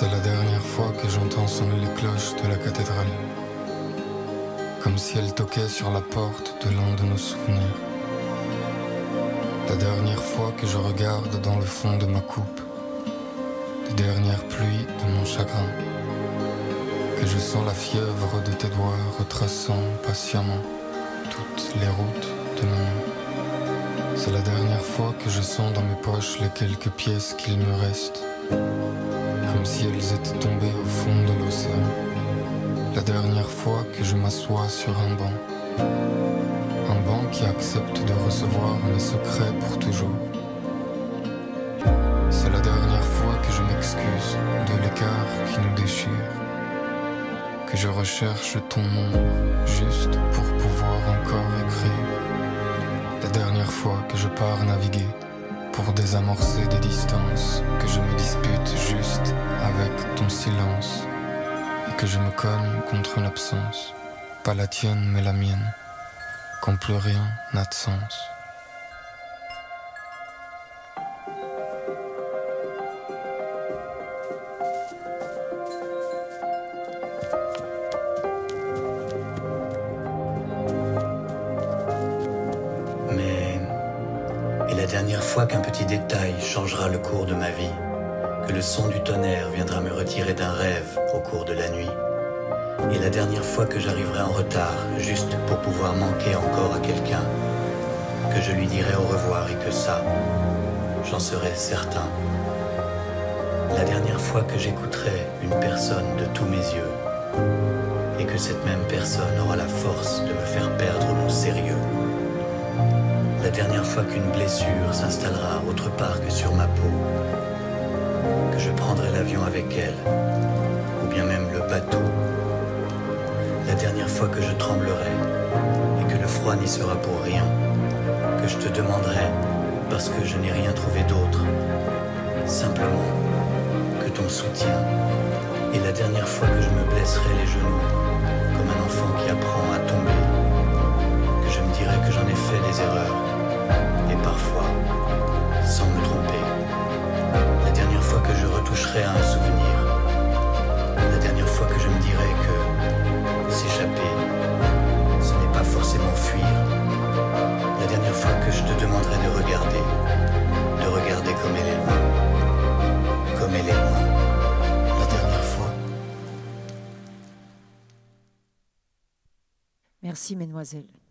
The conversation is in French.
C'est la dernière fois que j'entends sonner les cloches de la cathédrale, comme si elles toquaient sur la porte de l'un de nos souvenirs. La dernière fois que je regarde dans le fond de ma coupe, les dernières pluies de mon chagrin, que je sens la fièvre de tes doigts retraçant patiemment toutes les routes de mon nom. C'est la dernière fois que je sens dans mes poches les quelques pièces qu'il me reste, comme si elles étaient tombées au fond de l'océan. La dernière fois que je m'assois sur un banc qui accepte de recevoir mes secrets pour toujours. C'est la dernière fois que je m'excuse de l'écart qui nous déchire, que je recherche ton nom juste pour pouvoir encore écrire. La dernière fois que je pars naviguer pour désamorcer des distances, que je me dispute juste avec ton silence et que je me cogne contre l'absence, pas la tienne mais la mienne, quand plus rien n'a de sens. La dernière fois qu'un petit détail changera le cours de ma vie, que le son du tonnerre viendra me retirer d'un rêve au cours de la nuit, et la dernière fois que j'arriverai en retard juste pour pouvoir manquer encore à quelqu'un, que je lui dirai au revoir et que ça, j'en serai certain. La dernière fois que j'écouterai une personne de tous mes yeux, et que cette même personne aura la force de me faire perdre mon sérieux. La dernière fois qu'une blessure s'installera autre part que sur ma peau, que je prendrai l'avion avec elle, ou bien même le bateau. La dernière fois que je tremblerai, et que le froid n'y sera pour rien, que je te demanderai, parce que je n'ai rien trouvé d'autre, simplement que ton soutien. Et la dernière fois que je me blesserai les genoux, comme un enfant qui apprend à tomber, que je me dirai que j'en ai fait des erreurs, et parfois, sans me tromper. La dernière fois que je retoucherai à un souvenir, la dernière fois que je me dirai que s'échapper, ce n'est pas forcément fuir. La dernière fois que je te demanderai de regarder comme elle est loin, comme elle est loin. La dernière fois. Merci, mesdemoiselles.